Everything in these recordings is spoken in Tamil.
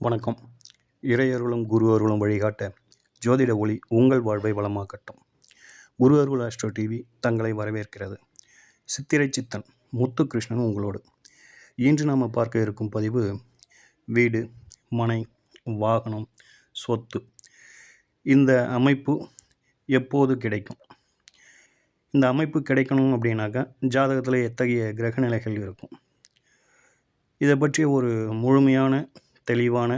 வணக்கம். இறையருளும் குரு அருளும் வழிகாட்ட ஜோதிட ஒளி உங்கள் வாழ்வை வளமாக்கட்டும். குரு அருள் ஆஸ்ட்ரோ டிவி தங்களை வரவேற்கிறது. சித்திரை சித்தன் முத்துகிருஷ்ணன் உங்களோடு. இன்று நாம் பார்க்க இருக்கும் பதிவு வீடு, மனை, வாகனம், சொத்து. இந்த அமைப்பு எப்போது கிடைக்கும்? இந்த அமைப்பு கிடைக்கணும் அப்படின்னாக்கா ஜாதகத்தில் எத்தகைய கிரகநிலைகள் இருக்கும்? இதை பற்றிய ஒரு முழுமையான, தெளிவான,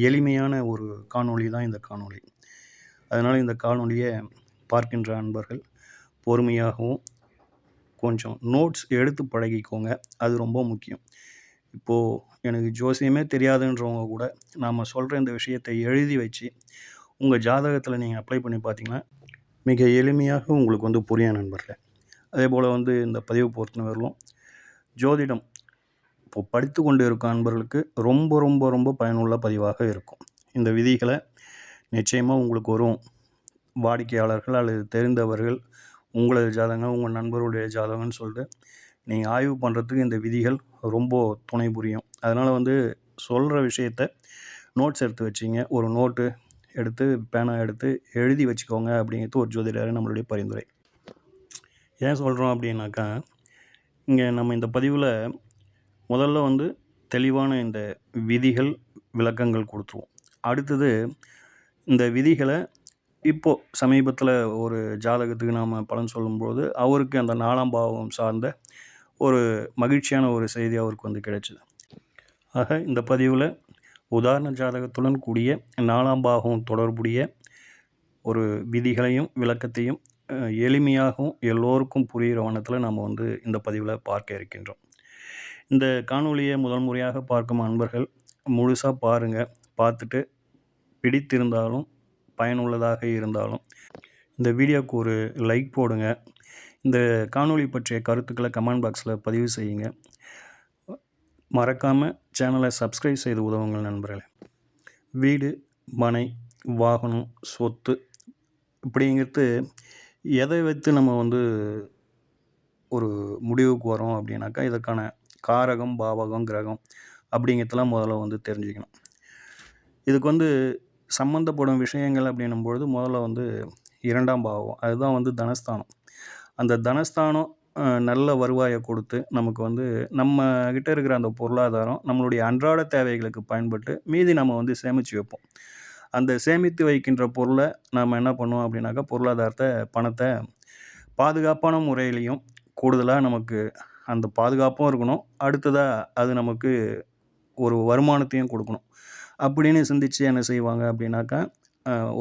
எளிமையான ஒரு காணொளி தான் இந்த காணொளி. அதனால் இந்த காணொளியை பார்க்கின்ற அன்பர்கள் பொறுமையாகவும் கொஞ்சம் நோட்ஸ் எடுத்து பழகிக்கோங்க. அது ரொம்ப முக்கியம். இப்போது எனக்கு ஜோசியமே தெரியாதுன்றவங்க கூட நாம் சொல்கிற இந்த விஷயத்தை எழுதி வச்சு உங்கள் ஜாதகத்தில் நீங்கள் அப்ளை பண்ணி பார்த்தீங்கன்னா மிக எளிமையாக உங்களுக்கு புரியும் நண்பர்களே. அதே போல் இந்த பதிவு பொறுத்தவரையிலும் ஜோதிடம் இப்போது படித்து கொண்டு இருக்க அன்பர்களுக்கு ரொம்ப ரொம்ப ரொம்ப பயனுள்ள பதிவாக இருக்கும். இந்த விதிகளை நிச்சயமாக உங்களுக்கு வரும் வாடிக்கையாளர்கள் அல்லது தெரிந்தவர்கள், உங்களது ஜாதகம், உங்கள் நண்பருடைய ஜாதகம்னு சொல்லிட்டு நீங்கள் ஆய்வு பண்ணுறதுக்கு இந்த விதிகள் ரொம்ப துணை புரியும். அதனால் சொல்கிற விஷயத்த நோட்ஸ் எடுத்து வச்சிங்க. ஒரு நோட்டு எடுத்து பேனா எடுத்து எழுதி வச்சுக்கோங்க அப்படிங்கிறது ஒரு ஜோதிடர் நம்மளுடைய பரிந்துரை. ஏன் சொல்கிறோம் அப்படின்னாக்கா, இங்கே நம்ம இந்த பதிவில் முதல்ல தெளிவான இந்த விதிகள் விளக்கங்கள் கொடுத்துருவோம். அடுத்தது இந்த விதிகளை இப்போது சமீபத்தில் ஒரு ஜாதகத்துக்கு நாம் பலன் சொல்லும்போது அவருக்கு அந்த 4ஆம் பாவம் சார்ந்த ஒரு மகிழ்ச்சியான ஒரு செய்தி அவருக்கு கிடைச்சிது. ஆக இந்த பதிவில் உதாரண ஜாதகத்துடன் கூடிய 4ஆம் பாவம் தொடர்புடைய ஒரு விதிகளையும் விளக்கத்தையும் எளிமையாகவும் எல்லோருக்கும் புரிகிற வண்ணத்தில் நாம் இந்த பதிவில் பார்க்க இருக்கின்றோம். இந்த காணொளியை முதல் முறையாக பார்க்கும் அன்பர்கள் முழுசாக பாருங்கள். பார்த்துட்டு பிடித்திருந்தாலும் பயனுள்ளதாக இருந்தாலும் இந்த வீடியோவுக்கு ஒரு லைக் போடுங்க. இந்த காணொளி பற்றிய கருத்துக்களை கமெண்ட் பாக்ஸில் பதிவு செய்யுங்க. மறக்காமல் சேனலை சப்ஸ்கிரைப் செய்து உதவுங்கள் நண்பர்களே. வீடு, மனை, வாகனம், சொத்து இப்படிங்கிறது எதை வைத்து நம்ம ஒரு முடிவுக்கு வரோம் அப்படின்னாக்கா, இதற்கான காரகம், பாவகம், கிரகம் அப்படிங்கிறதுலாம் முதல்ல தெரிஞ்சுக்கணும். இதுக்கு சம்மந்தப்படும் விஷயங்கள் அப்படின்னும்பொழுது முதல்ல 2ஆம் பாவம், அதுதான் தனஸ்தானம். அந்த தனஸ்தானம் நல்ல வருவாயை கொடுத்து நமக்கு நம்ம கிட்ட இருக்கிற அந்த பொருளாதாரம் நம்மளுடைய அன்றாட தேவைகளுக்கு பயன்பட்டு மீதி நம்ம சேமித்து வைப்போம். அந்த சேமித்து வைக்கின்ற பொருளை நாம் என்ன பண்ணுவோம் அப்படின்னாக்கா, பொருளாதாரத்தை, பணத்தை பாதுகாப்பான முறையிலையும் கூடுதலாக நமக்கு அந்த பாதுகாப்பும் இருக்கணும், அடுத்ததாக அது நமக்கு ஒரு வருமானத்தையும் கொடுக்கணும் அப்படின்னு சிந்தித்து என்ன செய்வாங்க அப்படின்னாக்கா,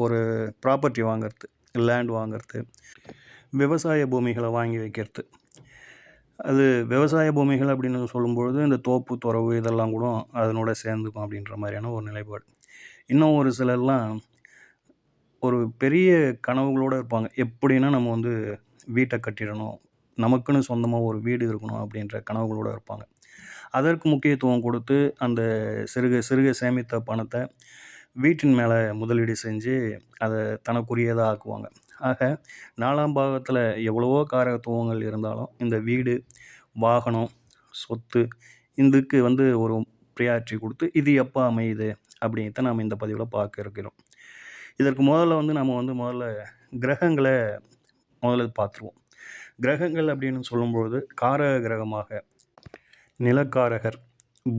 ஒரு ப்ராப்பர்ட்டி வாங்கிறது, லேண்ட் வாங்கிறது, விவசாய பூமிகளை வாங்கி வைக்கிறது. அது விவசாய பூமிகள் அப்படின்னு சொல்லும்பொழுது இந்த தோப்பு, துறவு இதெல்லாம் கூட அதனோட சேர்ந்துக்கும் அப்படின்ற மாதிரியான ஒரு நிலைப்பாடு. இன்னும் ஒரு சிலர்லாம் ஒரு பெரிய கனவுகளோடு இருப்பாங்க. எப்படின்னா நம்ம வீட்டை கட்டிடணும், நமக்குன்னு சொந்தமாக ஒரு வீடு இருக்கணும் அப்படின்ற கனவுகளோடு இருப்பாங்க. அதற்கு முக்கியத்துவம் கொடுத்து அந்த சிறுக சிறுக சேமித்த பணத்தை வீட்டின் மேலே முதலீடு செஞ்சு அதை தனக்குரியதாக ஆக்குவாங்க. ஆக 4ஆம் பாகத்தில் எவ்வளவோ காரகத்துவங்கள் இருந்தாலும் இந்த வீடு, வாகனம், சொத்து இதுக்கு ஒரு ப்ரியாரிட்டி கொடுத்து இது எப்போ அமையுது அப்படிங்கிறத நாம் இந்த பதிவில் பார்க்க இருக்கிறோம். இதற்கு முதல்ல நம்ம முதல்ல கிரகங்களை முதல்ல பார்த்துருவோம். கிரகங்கள் அப்படின்னு சொல்லும்போது காரக கிரகமாக நிலக்காரகர்,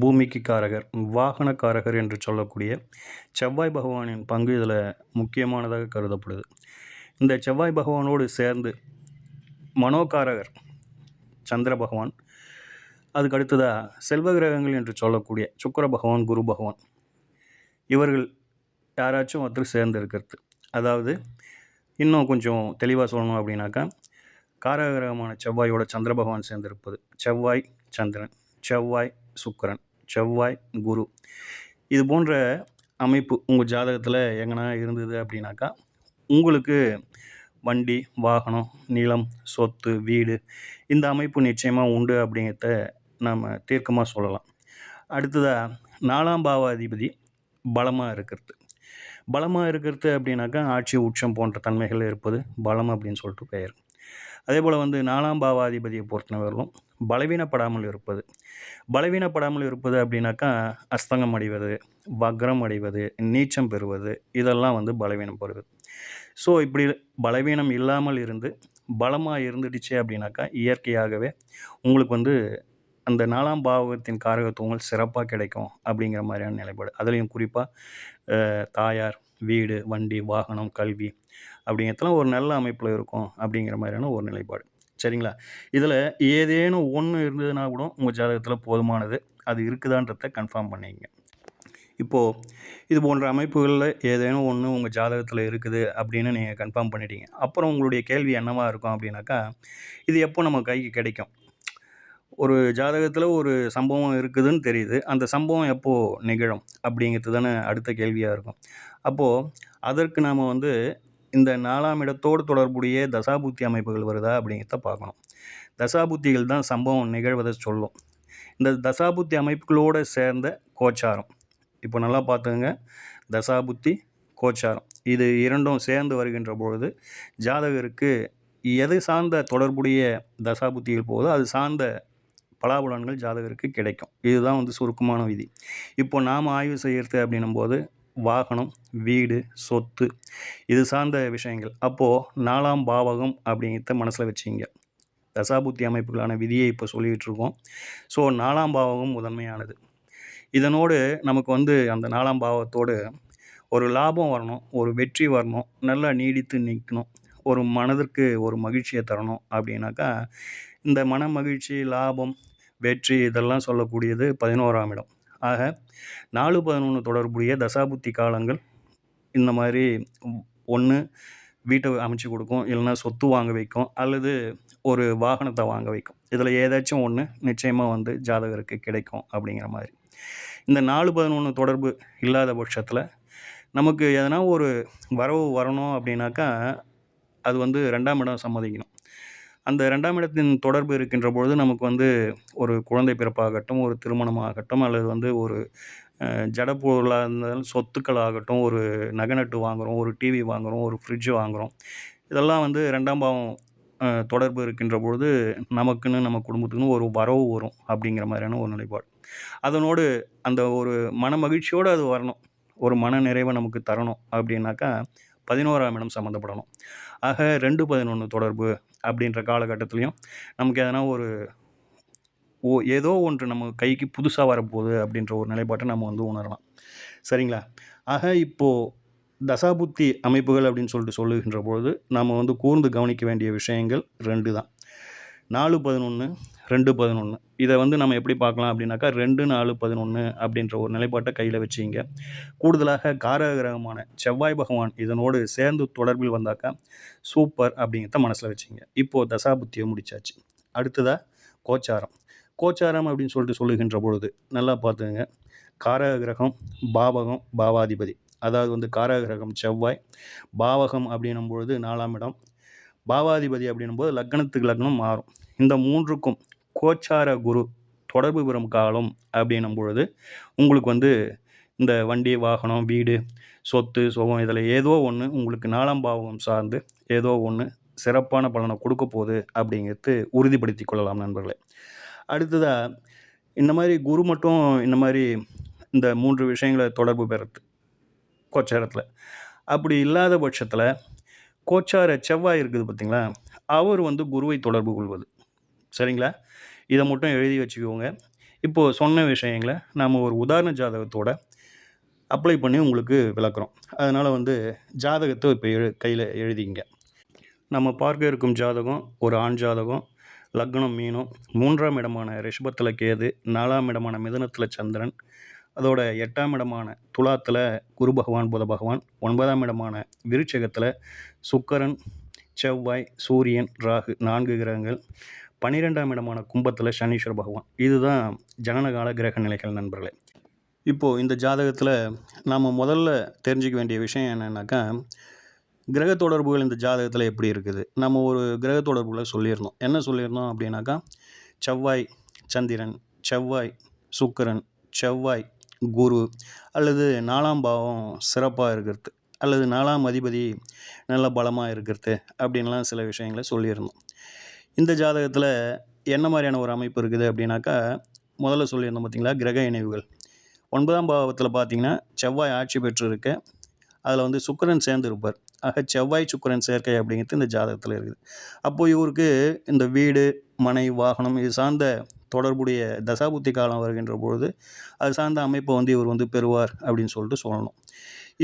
பூமிக்கு காரகர், வாகனக்காரகர் என்று சொல்லக்கூடிய செவ்வாய் பகவானின் பங்கு இதில் முக்கியமானதாக கருதப்படுது. இந்த செவ்வாய் பகவானோடு சேர்ந்து மனோகாரகர் சந்திர பகவான், அதுக்கு அடுத்ததாக செல்வ கிரகங்கள் என்று சொல்லக்கூடிய சுக்கிர பகவான், குரு பகவான், இவர்கள் யாராச்சும் ஒருத்தர் சேர்ந்து இருக்கிறது. அதாவது இன்னும் கொஞ்சம் தெளிவாக சொல்லணும் அப்படின்னாக்கா, காரகிரகமான செவ்வாயோட சந்திர பகவான் சேர்ந்திருப்பது, செவ்வாய் சந்திரன், செவ்வாய் சுக்கிரன், செவ்வாய் குரு, இது போன்ற அமைப்பு உங்கள் ஜாதகத்தில் எங்கன்னா இருந்தது அப்படின்னாக்கா உங்களுக்கு வண்டி, வாகனம், நிலம், சொத்து, வீடு இந்த அமைப்பு நிச்சயமாக உண்டு அப்படிங்கிறத நாம் தீர்க்கமாக சொல்லலாம். அடுத்ததாக 4ஆம் பாவாதிபதி பலமாக இருக்கிறது. பலமாக இருக்கிறது அப்படின்னாக்கா ஆட்சி, உச்சம் போன்ற தன்மைகள் இருப்பது பலம் அப்படின்னு சொல்லிட்டு பெயர். அதே போல் 4ஆம் பாவாதிபதியை பொறுத்தவரையிலும் பலவீனப்படாமல் இருப்பது. பலவீனப்படாமல் இருப்பது அப்படின்னாக்கா, அஸ்தங்கம் அடைவது, வக்ரம் அடைவது, நீச்சம் பெறுவது, இதெல்லாம் வந்து பலவீனப்படுவது. ஸோ, இப்படி பலவீனம் இல்லாமல் இருந்து, பலமா இருந்துடுச்சு அப்படின்னாக்கா, இயற்கையாகவே உங்களுக்கு வந்து அந்த 4ஆம் பாவகத்தின் காரகத்துவங்கள் சிறப்பா கிடைக்கும் அப்படிங்கிற மாரியான நிலைப்பாடு. அதிலயும் குறிப்பா தாயார், வீடு, வண்டி, வாகனம், கல்வி அப்படிங்கிறதுலாம் ஒரு நல்ல அமைப்புல இருக்கும் அப்படிங்கிற மாரியான ஒரு நிலைப்பாடு. சரிங்களா? இதில ஏதேனும் ஒண்ணு இருந்ததுனா கூட உங்க ஜாதகத்தில போதுமானது. அது இருக்குதான்றத கன்ஃபார்ம் பண்ணிக்கங்க. இப்போ இது போன்ற அமைப்புகள்ல ஏதேனும் ஒண்ணு உங்க ஜாதகத்தில இருக்குது அப்படின்னு நீங்க கன்ஃபார்ம் பண்ணிட்டீங்க. அப்புறம் உங்களுடைய கேள்வி என்னவா இருக்கும் அப்படின்னாக்கா, இது எப்போ நம்ம கைக்கு கிடைக்கும்? ஒரு ஜாதகத்தில ஒரு சம்பவம் இருக்குதுன்னு தெரியுது. அந்த சம்பவம் எப்போ நிகழும்? அப்படிங்கிறது தானே அடுத்த கேள்வியா இருக்கும். அப்போ அதற்கு நாம வந்து இந்த 4ஆம் இடத்தோடு தொடர்புடைய தசாபுத்தி அமைப்புகள் வருதா அப்படிங்கிறத பார்க்கணும். தசாபுத்திகள் தான் சம்பவம் நிகழ்வத சொல்லும். இந்த தசாபுத்தி அமைப்புகளோட சேர்ந்த கோச்சாரம். இப்போ நல்லா பார்த்துக்கங்க. தசாபுத்தி, கோச்சாரம். இது 2ம் சேர்ந்து வருகின்ற பொழுது, ஜாதகருக்கு எது சார்ந்த தொடர்புடைய தசாபுத்திகள் போகுதோ, அது சார்ந்த பலாபலன்கள் ஜாதகருக்கு கிடைக்கும். இதுதான் வந்து சுருக்கமான விதி. இப்போ நாம ஆய்வு செய்யறது அப்படின்னும்போது, வாகனம், வீடு, சொத்து இது சார்ந்த விஷயங்கள். அப்போ 4ஆம் பாவகம் அப்படிங்கிறத மனசுல வச்சுக்கங்க. தசாபுத்தி அமைப்புகளான விதியை இப்போ சொல்லிட்டு இருக்கோம். ஸோ 4ஆம் பாவகம் முதன்மையானது. இதனோடு நமக்கு வந்து அந்த 4ஆம் பாவத்தோடு ஒரு லாபம் வரணும், ஒரு வெற்றி வரணும், நல்லா நீடித்து நிக்கணும், ஒரு மனதிற்கு ஒரு மகிழ்ச்சிய தரணும் அப்படின்னாக்கா, இந்த மன மகிழ்ச்சி, லாபம், வெற்றி இதெல்லாம் சொல்லக்கூடியது 11ஆம் இடம். ஆக 4, 11 தொடர்புடைய தசாபுத்தி காலங்கள் இந்த மாரி ஒண்ணு வீட்ட அமைச்சு குடுக்கும், இல்லன்னா சொத்து வாங்க வைக்கும், அல்லது ஒரு வாகனத்த வாங்க வைக்கும். இதில ஏதாச்சும் ஒண்ணு நிச்சயமா வந்து ஜாதகருக்கு கிடைக்கும் அப்படிங்கிற மாரி. இந்த 4, 11 தொடர்பு இல்லாத பட்சத்தில, நமக்கு எதனா ஒரு வரவு வரணும் அப்படின்னாக்கா, அது வந்து 2ஆம் இடம் சம்மதிக்கணும். அந்த 2ஆம் இடத்தின் தொடர்பு இருக்கின்ற பொழுது, நமக்கு வந்து ஒரு குழந்தை பிறப்பாகட்டும், ஒரு திருமணமாகட்டும், அல்லது வந்து ஒரு ஜட பொருளா இருந்தாலும் சொத்துக்கள் ஆகட்டும், ஒரு நகை நட்டு வாங்குறோம், ஒரு டிவி வாங்குறோம், ஒரு ஃப்ரிட்ஜ் வாங்குறோம். இதெல்லாம் வந்து 2ஆம் பாவம் தொடர்பு இருக்கின்ற பொழுது, நமக்குன்னு, நம்ம குடும்பத்துக்குன்னு ஒரு வரவு வரும் அப்படிங்கிற மாரியான ஒரு நிலைப்பாடு. அதனோடு அந்த ஒரு மன மகிழ்ச்சியோடு அது வரணும். ஒரு மன நிறைவ நமக்கு தரணும் அப்படின்னாக்கா, 11ஆம் இடம் சம்மந்தப்படணும். ஆக 2, 11 தொடர்பு அப்படின்ற காலகட்டத்திலயும், நமக்கு எதனா ஒரு ஏதோ ஒன்று நம்ம கைக்கு புதுசா வரப்போகுது அப்படின்ற ஒரு நிலைப்பாட்ட நம்ம வந்து உணரலாம். சரிங்களா? ஆக இப்போ தசாபுத்தி அமைப்புகள் அப்படின்னு சொல்லுகின்ற பொழுது, நாம வந்து கூர்ந்து கவனிக்க வேண்டிய விஷயங்கள் 2 தான். 4, 11, 2, 11 இத வந்து நம்ம எப்படி பார்க்கலாம் அப்படின்னாக்கா, 2, 4, 11 அப்படின்ற ஒரு நிலைப்பாட்ட கையில வச்சுக்கங்க. கூடுதலாக காரக கிரகமான செவ்வாய் பகவான் இதனோடு சேர்ந்து தொடர்பில் வந்தாக்கா, சூப்பர் அப்படிங்கிறத மனசுல வச்சுக்கங்க. இப்போ தசாபுத்திய முடிச்சாச்சு. அடுத்ததா கோச்சாரம். கோச்சாரம் அப்படின்னு சொல்லுகின்ற பொழுது, நல்லா பார்த்துக்கங்க. காரக கிரகம், பாவகம், பாவாதிபதி. அதாவது வந்து காரக கிரகம் செவ்வாய், பாவகம் அப்படின்னும் பொழுது 4ஆம் இடம், பாவாதிபதி அப்படின்னும்போது லக்னத்துக்கு லக்னம் மாறும். இந்த 3க்கும் கோச்சார குரு தொடர்பு பெறும் காலம் அப்படின்னும் பொழுது, உங்களுக்கு வந்து இந்த வண்டி, வாகனம், வீடு, சொத்து, சுகம் இதில ஏதோ ஒண்ணு உங்களுக்கு 4ஆம் பாவகம் சார்ந்து ஏதோ ஒண்ணு சிறப்பான பலன குடுக்க போகுது அப்படிங்கிறது உறுதிப்படுத்திக் கொள்ளலாம் நண்பர்களே. அடுத்ததா இந்த மாரி குரு மட்டும் இந்த மாரி இந்த 3 விஷயங்கள தொடர்பு பெறது கோச்சாரத்தில. அப்படி இல்லாத பட்சத்தில, கோச்சார செவ்வாய் இருக்குது பார்த்தீங்களா? அவர் வந்து குருவை தொடர்பு கொள்வது. சரிங்களா? இத மட்டும் எழுதி வச்சுக்கோங்க. இப்போ சொன்ன விஷயங்கள நாம ஒரு உதாரண ஜாதகத்தோட அப்ளை பண்ணி உங்களுக்கு விளக்குறோம். அதனால வந்து ஜாதகத்த இப்ப கையில எழுதிக்கங்க. நம்ம பார்க்க இருக்கும் ஜாதகம் ஒரு ஆண் ஜாதகம். லக்னம் மீனம், 3ஆம் இடமான ரிஷபத்தில கேது, 4ஆம் இடமான மிதுனத்தில சந்திரன், அதோட 8ஆம் இடமான துலாத்தில குரு பகவான், புத பகவான், 9ஆம் இடமான விருச்சிகத்தில சுக்கிரன், செவ்வாய், சூரியன், ராகு 4 கிரகங்கள், 12ஆம் இடமான கும்பத்தில சனீஸ்வர பகவான். இதுதான் ஜனனகால கிரக நிலைகள் நண்பர்களே. இப்போ இந்த ஜாதகத்தில நாம முதல்ல தெரிஞ்சுக்க வேண்டிய விஷயம் என்னன்னாக்கா, கிரக தொடர்புகள் இந்த ஜாதகத்தில எப்படி இருக்குது? நம்ம ஒரு கிரக தொடர்புகள சொல்லியிருந்தோம். என்ன சொல்லியிருந்தோம் அப்படின்னாக்கா, செவ்வாய், சந்திரன், செவ்வாய், சுக்கிரன், செவ்வாய், குரு அல்லது 4ஆம் பாவம் சிறப்பா இருக்கிறது, அல்லது 4ஆம் அதிபதி நல்ல பலமா இருக்கிறது அப்படின்லாம் சில விஷயங்கள சொல்லியிருந்தோம். இந்த ஜாதகத்தில் என்ன மாதிரியான ஒரு அமைப்பு இருக்குது அப்படின்னாக்கா, முதல்ல சொல்லியிருந்தோம் பார்த்தீங்களா, கிரக இணைவுகள். 9ஆம் பாவத்தில் பார்த்தீங்கன்னா, செவ்வாய் ஆட்சி பெற்று இருக்க, அதில் வந்து சுக்கிரன் சேர்ந்து இருப்பார். ஆக செவ்வாய் சுக்கிரன் சேர்க்கை அப்படிங்கிறது இந்த ஜாதகத்தில் இருக்குது. அப்போது இவருக்கு இந்த வீடு, மனை, வாகனம் இது சார்ந்த தொடர்புடைய தசாபுத்தி காலம் வருகின்ற பொழுது அது சார்ந்த அமைப்பை வந்து இவர் வந்து பெறுவார் அப்படின்னு சொல்லிட்டு சொல்லணும்.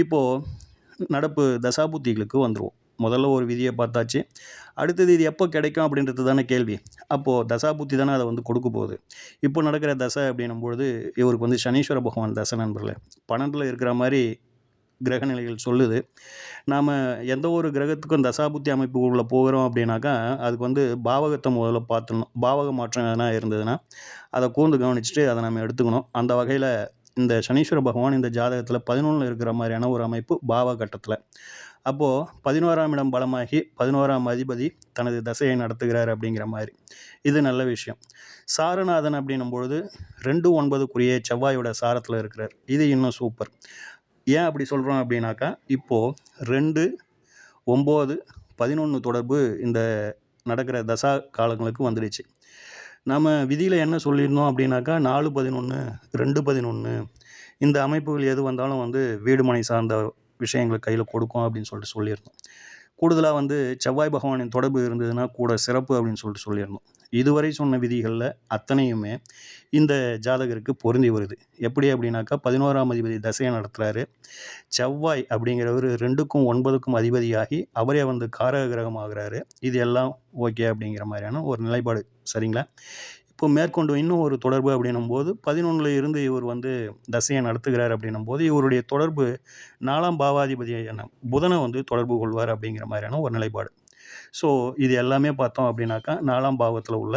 இப்போது நடப்பு தசாபுத்திகளுக்கு வந்துடுவோம். முதல்ல ஒரு விதியை பார்த்தாச்சு. அடுத்தது இது எப்போ கிடைக்கும் அப்படின்றது தானே கேள்வி. அப்போது தசாபுத்தி தானே அதை வந்து கொடுக்க போகுது. இப்போ நடக்கிற தசை அப்படின்னும் பொழுது இவருக்கு வந்து சனீஸ்வர பகவான் தசை நண்பர்களே. 12ல் இருக்கிற மாதிரி கிரகநிலைகள் சொல்லுது. நாம் எந்த ஒரு கிரகத்துக்கும் தசாபுத்தி அமைப்புக்குள்ளே போகிறோம் அப்படின்னாக்கா, அதுக்கு வந்து பாவகத்தை முதல்ல பார்த்துடணும். பாவக மாற்றம் எதனா இருந்ததுன்னா அதை கூர்ந்து கவனிச்சுட்டு அதை நம்ம எடுத்துக்கணும். அந்த வகையில் இந்த சனீஸ்வர பகவான் இந்த ஜாதகத்தில் 11ல் இருக்கிற மாதிரியான ஒரு அமைப்பு பாவ கட்டத்தில். அப்போது 11ஆம் இடம் பலமாகி 11ஆம் அதிபதி தனது தசையை நடத்துகிறார் அப்படிங்கிற மாதிரி. இது நல்ல விஷயம். சாரநாதன் அப்படின்னும் பொழுது 2-9க்குரிய செவ்வாயோட சாரத்தில் இருக்கிறார். இது இன்னும் சூப்பர். ஏன் அப்படி சொல்கிறோம் அப்படின்னாக்கா, இப்போது 2, 9, 11 தொடர்பு இந்த நடக்கிற தசா காலங்களுக்கு வந்துடுச்சு. நம்ம விதியில் என்ன சொல்லியிருந்தோம் அப்படின்னாக்கா, 4-11, 2-11 இந்த அமைப்புகள் எது வந்தாலும் வந்து வீடு மனை சார்ந்த விஷயங்களை கையில் கொடுக்கும் அப்படின்னு சொல்லிட்டு சொல்லியிருந்தோம். கூடுதலாக வந்து செவ்வாய் பகவானின் தொடர்பு இருந்ததுன்னா கூட சிறப்பு அப்படின்னு சொல்லிட்டு சொல்லியிருந்தோம். இதுவரை சொன்ன விதிகளில் அத்தனையுமே இந்த ஜாதகருக்கு பொருந்தி வருது. எப்படி அப்படின்னாக்கா, 11ஆம் அதிபதி தசையை நடத்துகிறாரு. செவ்வாய் அப்படிங்கிறவர் 2க்கும் 9க்கும் அதிபதியாகி அவரே வந்து காரக கிரகம் ஆகிறாரு. இது எல்லாம் ஓகே அப்படிங்கிற மாதிரியான ஒரு நிலைப்பாடு. சரிங்களா? இப்போ மேற்கொண்டு இன்னும் ஒரு தொடர்பு அப்படின்னும்போது 11ல் இருந்து இவர் வந்து தசையை நடத்துகிறார் அப்படின்னும்போது இவருடைய தொடர்பு 4ஆம் பாவாதிபதியான புதனை வந்து தொடர்பு கொள்வார் அப்படிங்கிற மாதிரியான ஒரு நிலைப்பாடு. ஸோ இது எல்லாமே பார்த்தோம் அப்படின்னாக்கா 4ஆம் பாவத்தில் உள்ள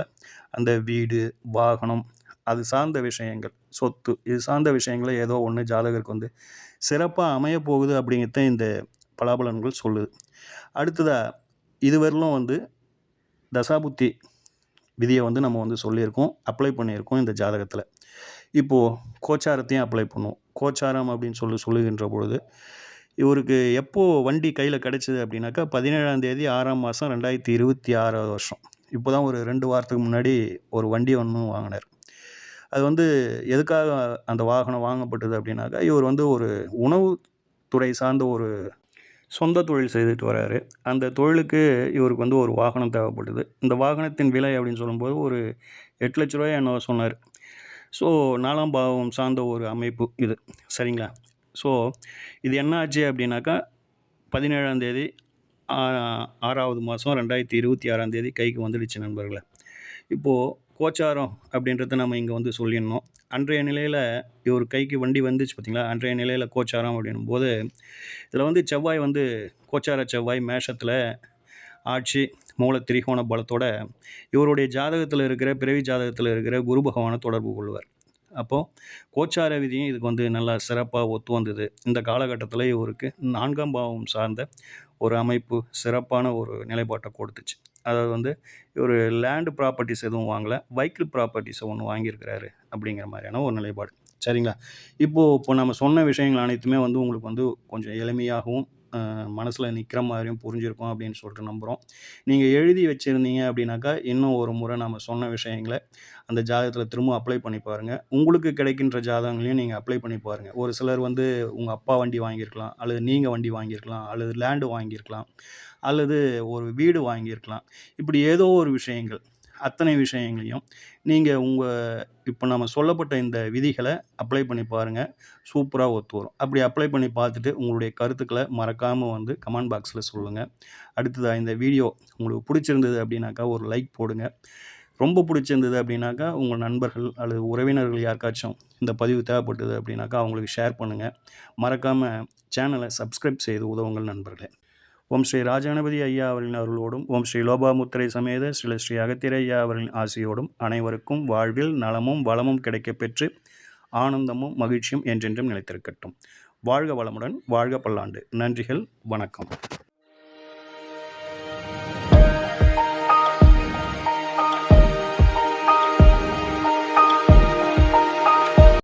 அந்த வீடு, வாகனம் அது சார்ந்த விஷயங்கள், சொத்து இது சார்ந்த விஷயங்களை ஏதோ ஒன்று ஜாதகருக்கு வந்து சிறப்பாக அமையப்போகுது அப்படிங்கிறத இந்த பலாபலன்கள் சொல்லுது. அடுத்ததாக இதுவரையிலும் வந்து தசாபுத்தி விதியை வந்து நம்ம வந்து சொல்லியிருக்கோம், அப்ளை பண்ணியிருக்கோம் இந்த ஜாதகத்தில். இப்போது கோச்சாரத்தையும் அப்ளை பண்ணுவோம். கோச்சாரம் அப்படின்னு சொல்லுகின்ற பொழுது இவருக்கு எப்போது வண்டி கையில் கிடச்சிது அப்படின்னாக்கா, 17ஆம் தேதி 6ஆம் மாதம் 2026 வருஷம். இப்போ தான் ஒரு 2 வாரத்துக்கு முன்னாடி ஒரு வண்டி ஒன்று வாங்கினார். அது வந்து எதுக்காக அந்த வாகனம் வாங்கப்பட்டது அப்படின்னாக்கா, இவர் வந்து ஒரு உணவுத்துறை சார்ந்த ஒரு சொந்த தொழில் செய்துட்டு வராரு. அந்த தொழிலுக்கு இவருக்கு வந்து ஒரு வாகனம் தேவைப்படுது. இந்த வாகனத்தின் விலை அப்படின்னு சொல்லும்போது ஒரு 8,00,000 என்னவோ சொன்னார். ஸோ 4ஆம் பாவம் சார்ந்த ஒரு அமைப்பு இது. சரிங்களா? ஸோ இது என்ன ஆச்சு அப்படின்னாக்கா, 17ஆம் தேதி 6வது மாதம் 2026ஆம் தேதி கைக்கு வந்துடுச்சு நண்பர்களே. இப்போது கோச்சாரம் அப்படின்றத நம்ம இங்கே வந்து சொல்லிடணும். அன்றைய நிலையில் இவர் கைக்கு வண்டி வந்துச்சு பார்த்தீங்களா, அன்றைய நிலையில் கோச்சாரம் அப்படின்னும்போது இதில் வந்து செவ்வாய் வந்து கோச்சார செவ்வாய் மேஷத்தில் ஆட்சி மூல திரிகோண பலத்தோட இவருடைய ஜாதகத்தில் இருக்கிற பிறவி ஜாதகத்தில் இருக்கிற குரு பகவானை தொடர்பு கொள்வார். அப்போது கோச்சார விதியும் இதுக்கு வந்து நல்லா சிறப்பாக ஒத்து வந்தது. இந்த காலகட்டத்தில் இவருக்கு 4ஆம் பாவம் சார்ந்த ஒரு அமைப்பு சிறப்பான ஒரு நிலைப்பாட்டை கொடுத்துச்சு. அதாவது வந்து இவர் லேண்டு ப்ராப்பர்ட்டிஸ் எதுவும் வாங்கலை, வெஹிக்கிள் ப்ராப்பர்ட்டிஸை ஒன்று வாங்கியிருக்கிறாரு அப்படிங்கிற மாதிரியான ஒரு நிலைப்பாடு. சரிங்களா? இப்போ நம்ம சொன்ன விஷயங்கள் அனைத்துமே வந்து உங்களுக்கு வந்து கொஞ்சம் எளிமையாகவும் மனசில் நிற்கிற மாதிரியும் புரிஞ்சிருக்கும் அப்படின்னு சொல்லிட்டு நம்புகிறோம். நீங்கள் எழுதி வச்சுருந்தீங்க அப்படின்னாக்கா, இன்னும் ஒரு முறை நம்ம சொன்ன விஷயங்களை அந்த ஜாதகத்தில் திரும்ப அப்ளை பண்ணி பாருங்கள். உங்களுக்கு கிடைக்கின்ற ஜாதகங்களையும் நீங்கள் அப்ளை பண்ணி பாருங்கள். ஒரு சிலர் வந்து உங்கள் அப்பா வண்டி வாங்கியிருக்கலாம், அல்லது நீங்கள் வண்டி வாங்கியிருக்கலாம், அல்லது லேண்டு வாங்கியிருக்கலாம், அல்லது ஒரு வீடு வாங்கியிருக்கலாம். இப்படி ஏதோ ஒரு விஷயங்கள், அத்தனை விஷயங்களையும் நீங்கள் இப்போ நம்ம சொல்லப்பட்ட இந்த விதிகளை அப்ளை பண்ணி பாருங்கள். சூப்பராக ஒத்து வரும். அப்படி அப்ளை பண்ணி பார்த்துட்டு உங்களுடைய கருத்துக்களை மறக்காமல் வந்து கமெண்ட் பாக்ஸில் சொல்லுங்கள். அடுத்ததாக இந்த வீடியோ உங்களுக்கு பிடிச்சிருந்தது அப்படின்னாக்கா ஒரு லைக் போடுங்க. ரொம்ப பிடிச்சிருந்தது அப்படின்னாக்கா உங்கள் நண்பர்கள் அல்லது உறவினர்கள் யாருக்காச்சும் இந்த பதிவு தேவைப்பட்டது அப்படின்னாக்கா அவங்களுக்கு ஷேர் பண்ணுங்கள். மறக்காமல் சேனலை சப்ஸ்கிரைப் செய்து உதவுங்கள் நண்பர்களே. ஓம் ஸ்ரீ ராஜகணபதி ஐயா அவர்களின் அருளோடும், ஓம் ஸ்ரீ லோபாமுத்திரை சமேத ஸ்ரீ அகத்தியர் ஐயா அவர்களின் ஆசியோடும் அனைவருக்கும் வாழ்வில் நலமும் வளமும் கிடைக்கப் பெற்று ஆனந்தமும் மகிழ்ச்சியும் என்றென்றும் நிலைத்திருக்கட்டும். வாழ்க வளமுடன், வாழ்க பல்லாண்டு. நன்றிகள், வணக்கம்.